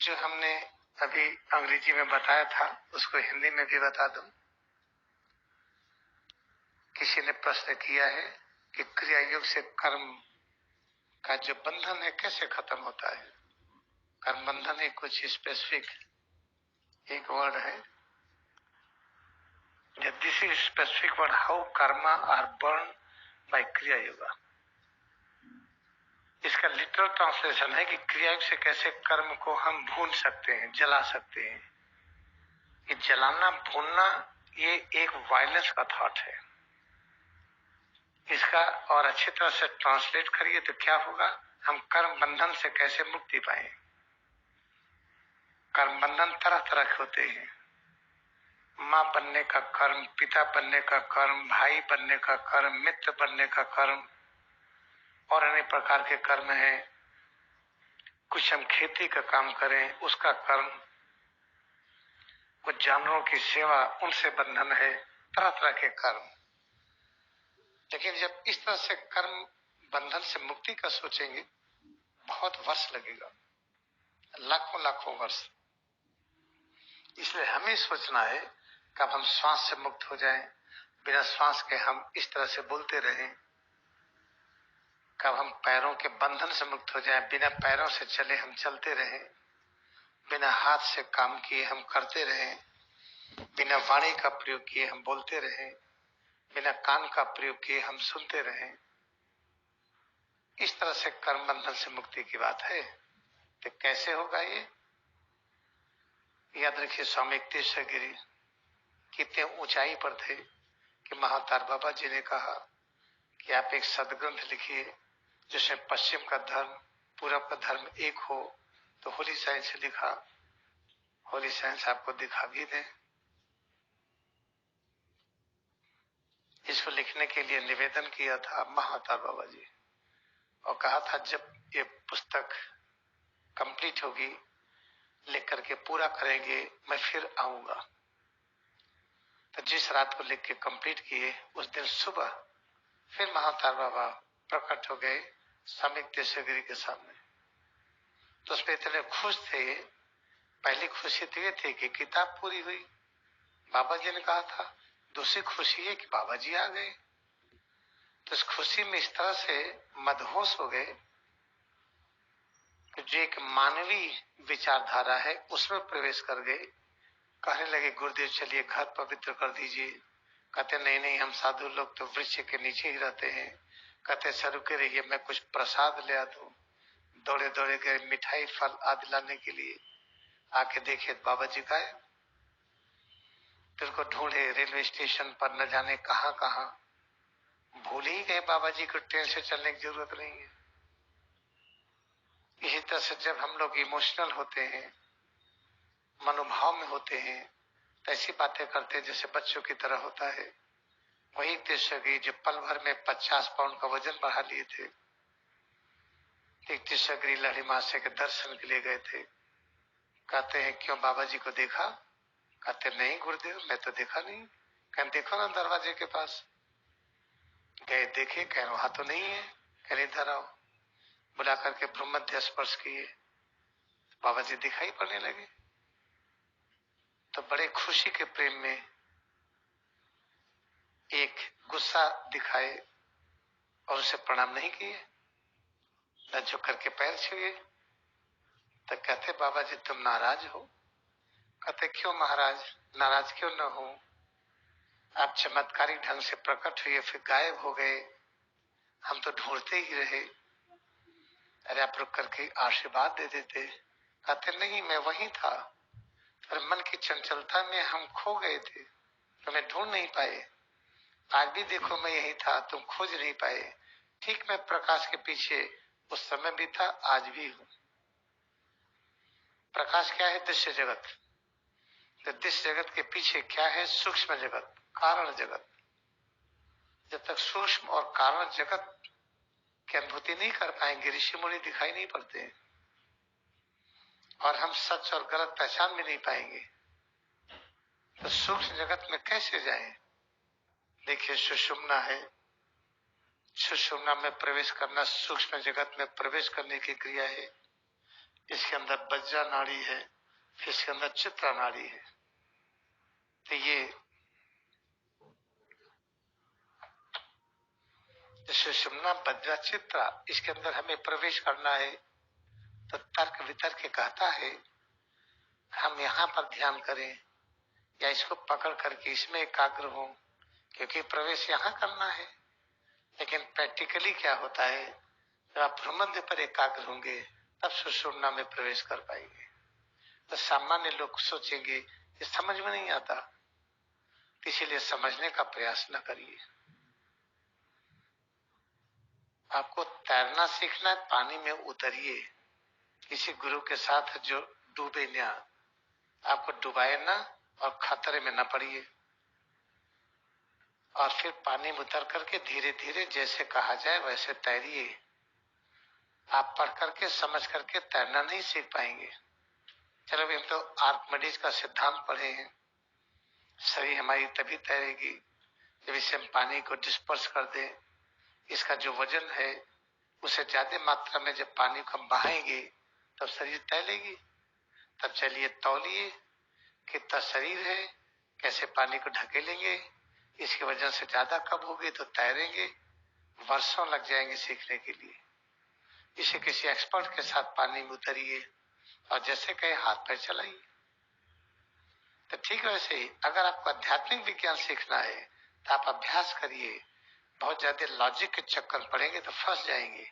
जो हमने अभी अंग्रेजी में बताया था उसको हिंदी में भी बता दूं। किसी ने प्रश्न किया है कि क्रिया योग से कर्म का जो बंधन है कैसे खत्म होता है। कर्म बंधन एक कुछ स्पेसिफिक एक वर्ड है। This is specific word how karma are burn by kriya yoga. इसका लिटरल ट्रांसलेशन है कि क्रिया योग से कैसे कर्म को हम भून सकते हैं, जला सकते हैं। ये जलाना भूनना ये एक वायलेंस का थॉट है। इसका और अच्छी तरह से ट्रांसलेट करिए तो क्या होगा, हम कर्म बंधन से कैसे मुक्ति पाए। कर्म बंधन तरह तरह के होते हैं। माँ बनने का कर्म, पिता बनने का कर्म, भाई बनने का कर्म, मित्र बनने का कर्म और अनेक प्रकार के कर्म हैं। कुछ हम खेती का काम करें उसका कर्म, कुछ जानवरों की सेवा उनसे बंधन है, तरह तरह के कर्म। लेकिन जब इस तरह से कर्म बंधन से मुक्ति का सोचेंगे बहुत वर्ष लगेगा, लाखों लाखों वर्ष। इसलिए हमें सोचना है कब हम श्वास से मुक्त हो जाएं, बिना श्वास के हम इस तरह से बोलते रहें। कब हम पैरों के बंधन से मुक्त हो जाएं, बिना पैरों से चले हम चलते रहें, बिना हाथ से काम किए हम करते रहें, बिना वाणी का प्रयोग किए हम बोलते रहें, बिना कान का प्रयोग किए हम सुनते रहें। इस तरह से कर्म बंधन से मुक्ति की बात है। तो कैसे होगा ये? याद रखिए, स्वामी तीसरा गिरी कितने ऊंचाई पर थे कि महातार बाबा जी ने कहा कि आप एक सदग्रंथ लिखिए जिसमें पश्चिम का धर्म पूरब का धर्म एक हो। तो होली साइंस लिखा, होली साइंस आपको दिखा भी दें। इसको लिखने के लिए निवेदन किया था महातार बाबा जी और कहा था जब ये पुस्तक कंप्लीट होगी, लिख करके पूरा करेंगे, मैं फिर आऊंगा। तो जिस रात को लिख के कंप्लीट किए उस दिन सुबह फिर महातार बाबा प्रकट हो गए स्वामी तीसरे के सामने। तो उसमें इतने खुश थे। पहली खुशी तो ये थी कि किताब पूरी हुई। बाबा जी ने कहा था दूसरी खुशी है कि बाबा जी आ गए। तो इस खुशी में इस तरह से मदहोश हो गए कि जो एक मानवीय विचारधारा है उसमें प्रवेश कर गए। कहने लगे गुरुदेव चलिए घर पवित्र कर दीजिए। कहते नहीं नहीं, हम साधु लोग तो वृक्ष के नीचे ही रहते हैं। कहते सर रुके रहिए, मैं कुछ प्रसाद ले आता हूँ। दौड़े दौड़े गए मिठाई फल आदि लाने के लिए। आके देखे बाबा जी का है। फिर को ढूंढे रेलवे स्टेशन पर, न जाने कहां कहां। भूल ही गए बाबा जी को ट्रेन से चलने की जरूरत नहीं है। इसी तरह से जब हम लोग इमोशनल होते हैं, मनोभाव में होते हैं, तो ऐसी बातें करते हैं जैसे बच्चों की तरह होता है। वही तीसरी जो पल भर में 50 पाउंड का वजन बढ़ा लिए थे, एक तीसरी लहरी मासे के दर्शन के लिए गए थे। कहते हैं क्यों बाबा जी को देखा? कहते नहीं गुरुदेव मैं तो देखा नहीं। कहते देखो ना दरवाजे के पास। गए देखे, कह वहां तो नहीं है। कह इधर आओ। बुला करके ब्रह्मध्य स्पर्श किए, बाबा जी दिखाई पड़ने लगे। तो बड़े खुशी के प्रेम में एक गुस्सा दिखाए और उसे प्रणाम नहीं किए, न झुक करके पैर छुए। तो कहते बाबा जी तुम नाराज हो? कहते क्यों महाराज, नाराज क्यों न हो? आप चमत्कारी ढंग से प्रकट हुए फिर गायब हो गए, हम तो ढूंढते ही रहे। अरे आप रुक करके आशीर्वाद दे देते। कहते नहीं मैं वही था, पर मन की चंचलता में हम खो गए थे, तुम्हें ढूंढ नहीं पाए। आज भी देखो मैं यही था, तुम खोज नहीं पाए। ठीक मैं प्रकाश के पीछे उस समय भी था, आज भी हूं। प्रकाश क्या है? दृश्य जगत। तो दृश्य जगत के पीछे क्या है? सूक्ष्म जगत, कारण जगत। जब तक सूक्ष्म और कारण जगत की अनुभूति नहीं कर पाएंगे, ऋषि मुनि दिखाई नहीं पड़ते और हम सच और गलत पहचान भी नहीं पाएंगे। तो सूक्ष्म जगत में कैसे जाएं? देखिए सुषुम्ना है, सुषुम्ना में प्रवेश करना सूक्ष्म जगत में प्रवेश करने की क्रिया है। इसके अंदर वज्रा नाड़ी है, फिर इसके अंदर चित्रा नाड़ी है। तो ये सुषुम्ना वज्रा चित्रा, इसके अंदर हमें प्रवेश करना है। तो तर्क वितर्क कहता है हम यहाँ पर ध्यान करें या इसको पकड़ करके इसमें एकाग्र हो, क्योंकि प्रवेश यहाँ करना है। लेकिन प्रैक्टिकली क्या होता है, जब आप भ्रमंड पर एकाग्र होंगे तब सुषुम्ना में प्रवेश कर पाएंगे। तो सामान्य लोग सोचेंगे ये समझ में नहीं आता, इसीलिए समझने का प्रयास न करिए। आपको तैरना सीखना है, पानी में उतरिए किसी गुरु के साथ जो डूबे ना, आपको डुबाए ना और खतरे में न पड़िए। और फिर पानी में उतर करके धीरे धीरे जैसे कहा जाए वैसे तैरिए। आप पढ़ करके समझ करके तैरना नहीं सीख पाएंगे। चलो हम तो आर्किमिडीज का सिद्धांत पढ़े हैं, शरीर हमारी तभी तैरेगी जब इसे हम पानी को डिस्पर्स कर दें। इसका जो वजन है उसे ज्यादा मात्रा में जब पानी को हम बहाएंगे तब शरीर तैरेगी। तब चलिए तौलिए कितना शरीर है, कैसे पानी को ढकेलेंगे, इसकी वजह से ज्यादा कब होगी तो तैरेंगे। वर्षों लग जाएंगे सीखने के लिए। इसे किसी एक्सपर्ट के साथ पानी में उतरिए और जैसे कहे हाथ पैर चलाइए। तो ठीक वैसे ही अगर आपको आध्यात्मिक विज्ञान सीखना है तो आप अभ्यास करिए। बहुत ज्यादा लॉजिक के चक्कर पड़ेंगे तो फंस जाएंगे।